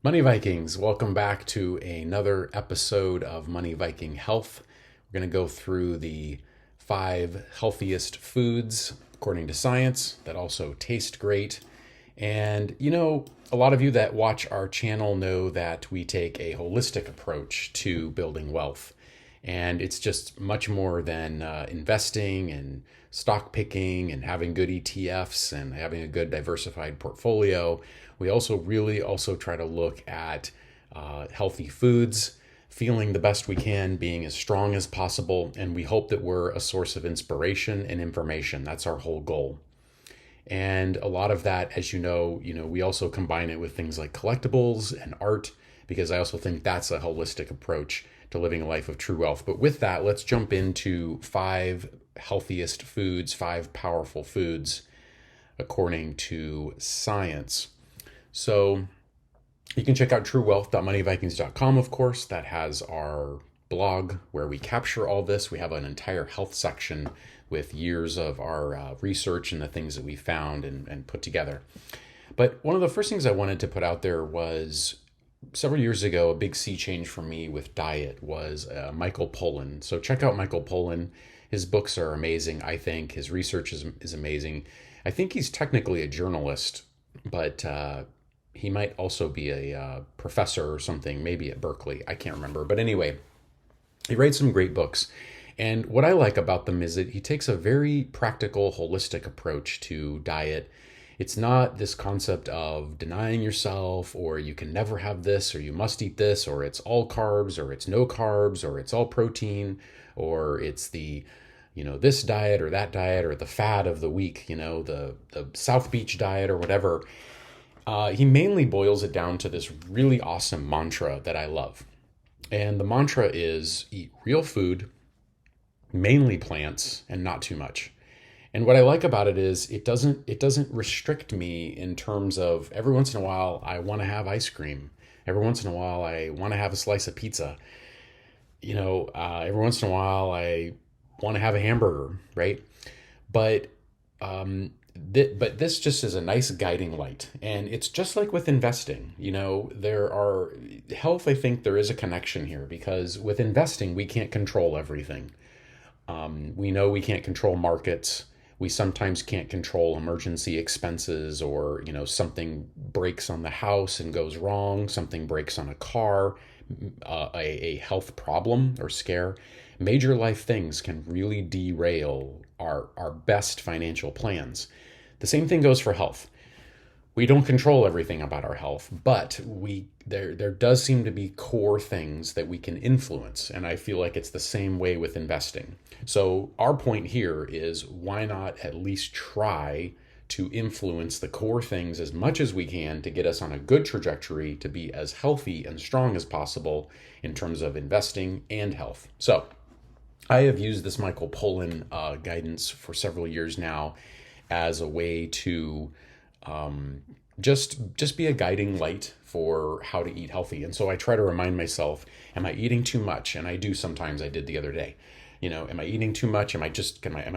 Money Vikings, welcome back to another episode of Money Viking Health. We're going to go through the 5 healthiest foods according to science that also taste great. And a lot of you that watch our channel know that we take a holistic approach to building wealth. And it's just much more than investing and stock picking and having good ETFs and having a good diversified portfolio. We also try to look at healthy foods, feeling the best we can, being as strong as possible, and we hope that we're a source of inspiration and information. That's our whole goal. And a lot of that, as we also combine it with things like collectibles and art, because I also think that's a holistic approach to living a life of true wealth. But with that, let's jump into 5 healthiest foods, 5 powerful foods according to science. So you can check out truewealth.moneyvikings.com, of course. That has our blog where we capture all this. We have an entire health section with years of our research and the things that we found and put together. But one of the first things I wanted to put out there was several years ago, a big sea change for me with diet was Michael Pollan. So check out Michael Pollan. His books are amazing, I think. His research is amazing. I think he's technically a journalist, but he might also be a professor or something, maybe at Berkeley. I can't remember. But anyway, he writes some great books. And what I like about them is that he takes a very practical, holistic approach to diet. It's not this concept of denying yourself, or you can never have this, or you must eat this, or it's all carbs, or it's no carbs, or it's all protein, or it's the this diet or that diet, or the fad of the week, the South Beach diet or whatever. He mainly boils it down to this really awesome mantra that I love. And the mantra is eat real food, mainly plants, and not too much. And what I like about it is it doesn't restrict me in terms of every once in a while I want to have ice cream. Every once in a while I want to have a slice of pizza. Every once in a while I want to have a hamburger, right? But this just is a nice guiding light. And it's just like with investing. There are health. I think there is a connection here because with investing, we can't control everything. We know we can't control markets. We sometimes can't control emergency expenses, or, something breaks on the house and goes wrong. Something breaks on a car, a health problem or scare. Major life things can really derail our best financial plans. The same thing goes for health. We don't control everything about our health, but there does seem to be core things that we can influence. And I feel like it's the same way with investing. So our point here is, why not at least try to influence the core things as much as we can to get us on a good trajectory to be as healthy and strong as possible in terms of investing and health. So I have used this Michael Pollan guidance for several years now as a way to just be a guiding light for how to eat healthy. And so I try to remind myself, am I eating too much? And I do sometimes. I did the other day. Am I eating too much? Am I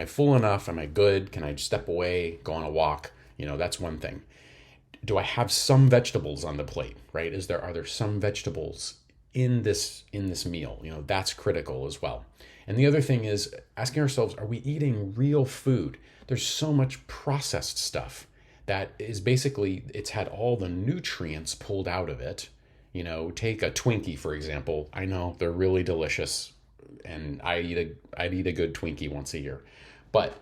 full enough? Am I good? Can I step away, go on a walk? That's one thing. Do I have some vegetables on the plate, right? Are there some vegetables in this meal? That's critical as well. And the other thing is asking ourselves, are we eating real food? There's so much processed stuff that is basically, it's had all the nutrients pulled out of it. Take a Twinkie, for example. I know they're really delicious, and I'd eat a good Twinkie once a year. But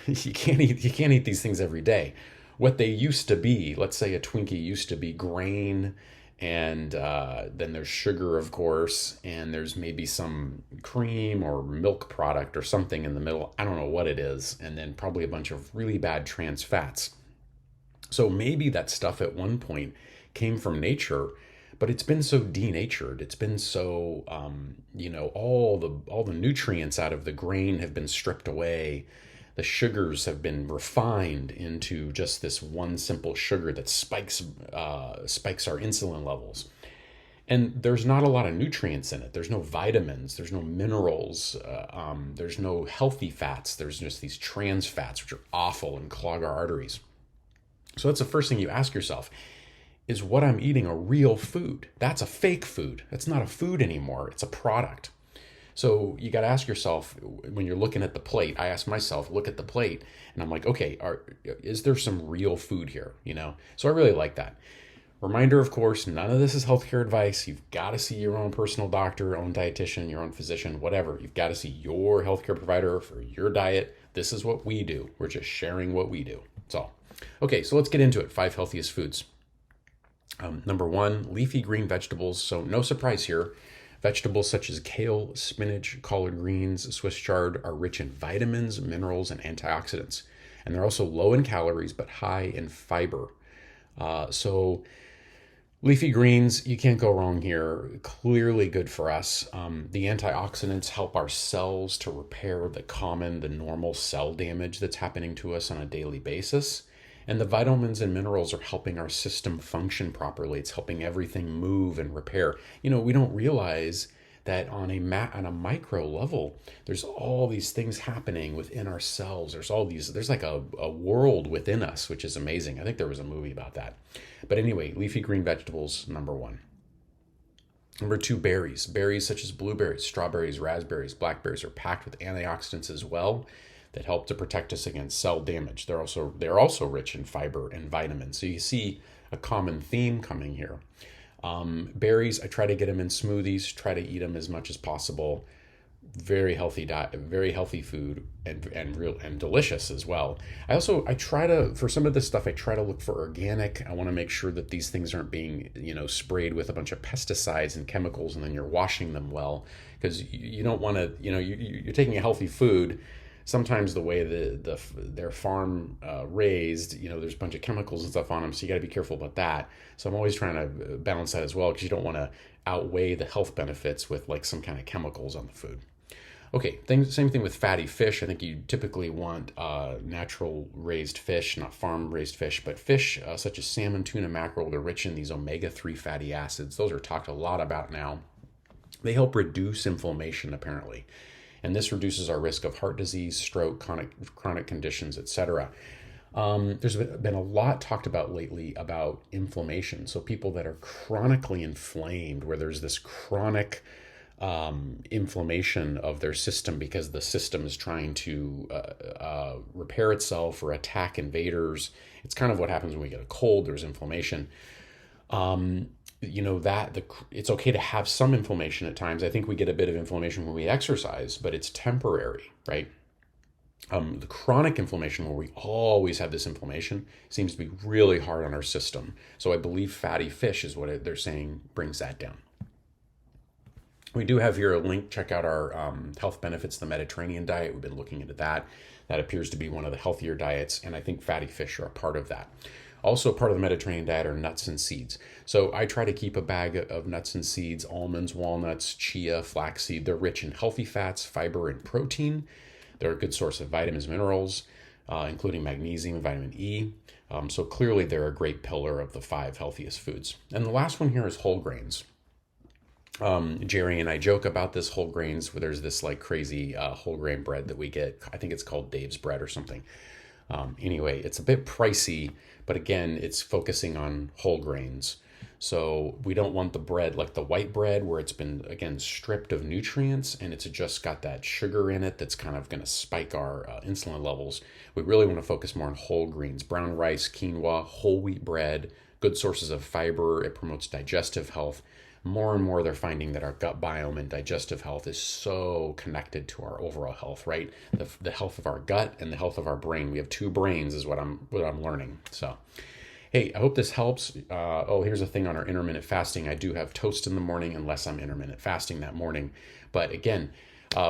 you can't eat these things every day. What they used to be, let's say a Twinkie used to be grain, and then there's sugar, of course, and there's maybe some cream or milk product or something in the middle. I don't know what it is. And then probably a bunch of really bad trans fats. So maybe that stuff at one point came from nature, but it's been so denatured. It's been so, all the nutrients out of the grain have been stripped away. The sugars have been refined into just this one simple sugar that spikes our insulin levels. And there's not a lot of nutrients in it. There's no vitamins. There's no minerals. There's no healthy fats. There's just these trans fats, which are awful and clog our arteries. So that's the first thing you ask yourself. is what I'm eating a real food? That's a fake food. That's not a food anymore. It's a product. So you got to ask yourself when you're looking at the plate. I ask myself, look at the plate, and I'm like, okay, is there some real food here? So I really like that. Reminder, of course, none of this is healthcare advice. You've got to see your own personal doctor, your own dietitian, your own physician, whatever. You've got to see your healthcare provider for your diet. This is what we do. We're just sharing what we do. That's all. Okay, so let's get into it. 5 healthiest foods. Number 1, leafy green vegetables. So no surprise here. Vegetables such as kale, spinach, collard greens, Swiss chard are rich in vitamins, minerals, and antioxidants. And they're also low in calories, but high in fiber. So leafy greens, you can't go wrong here. Clearly good for us. The antioxidants help our cells to repair the normal cell damage that's happening to us on a daily basis. And the vitamins and minerals are helping our system function properly. It's helping everything move and repair. We don't realize that on a micro level, there's all these things happening within our cells. There's like a world within us, which is amazing. I think there was a movie about that. But anyway, leafy green vegetables, number 1. Number 2, berries. Berries such as blueberries, strawberries, raspberries, blackberries are packed with antioxidants as well that help to protect us against cell damage. They're also rich in fiber and vitamins. So you see a common theme coming here. Berries, I try to get them in smoothies, try to eat them as much as possible. Very healthy diet, very healthy food, and delicious as well. I try to, for some of this stuff, I try to look for organic. I want to make sure that these things aren't being, sprayed with a bunch of pesticides and chemicals, and then you're washing them well, because you don't want to, you're taking a healthy food. Sometimes the way they're farm raised, there's a bunch of chemicals and stuff on them, so you got to be careful about that. So I'm always trying to balance that as well, because you don't want to outweigh the health benefits with like some kind of chemicals on the food. Okay, same thing with fatty fish. I think you typically want natural raised fish, not farm raised fish, but fish such as salmon, tuna, mackerel. They're rich in these omega-3 fatty acids. Those are talked a lot about now. They help reduce inflammation, apparently. And this reduces our risk of heart disease, stroke, chronic conditions, etc. There's been a lot talked about lately about inflammation. So people that are chronically inflamed, where there's this chronic inflammation of their system because the system is trying to repair itself or attack invaders. It's kind of what happens when we get a cold. There's inflammation. It's okay to have some inflammation at times. I think we get a bit of inflammation when we exercise, but it's temporary, right? The chronic inflammation, where we always have this inflammation, seems to be really hard on our system. So I believe fatty fish is what they're saying brings that down. We do have here a link. Check out our health benefits, the Mediterranean diet. We've been looking into that. That appears to be one of the healthier diets, and I think fatty fish are a part of that. Also part of the Mediterranean diet are nuts and seeds. So I try to keep a bag of nuts and seeds, almonds, walnuts, chia, flaxseed. They're rich in healthy fats, fiber, and protein. They're a good source of vitamins, minerals, including magnesium and vitamin E. So clearly they're a great pillar of the 5 healthiest foods. And the last one here is whole grains. Jerry and I joke about this whole grains, where there's this like crazy whole grain bread that we get. I think it's called Dave's bread or something. Anyway, it's a bit pricey, but again, it's focusing on whole grains. So we don't want the bread like the white bread, where it's been, again, stripped of nutrients and it's just got that sugar in it that's kind of going to spike our insulin levels. We really want to focus more on whole grains, brown rice, quinoa, whole wheat bread, good sources of fiber. It promotes digestive health. More and more, they're finding that our gut biome and digestive health is so connected to our overall health, right? The health of our gut and the health of our brain. We have 2 brains, is what I'm learning. So, hey, I hope this helps. Here's a thing on our intermittent fasting. I do have toast in the morning, unless I'm intermittent fasting that morning. But again,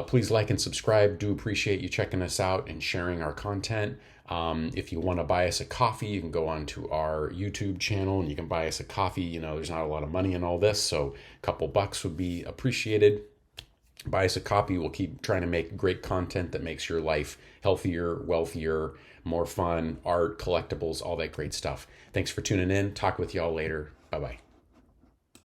please like and subscribe. Do appreciate you checking us out and sharing our content. If you want to buy us a coffee, you can go on to our YouTube channel and you can buy us a coffee. There's not a lot of money in all this, so a couple bucks would be appreciated. Buy us a copy. We'll keep trying to make great content that makes your life healthier, wealthier, more fun, art, collectibles, all that great stuff. Thanks for tuning in. Talk with y'all later. Bye-bye.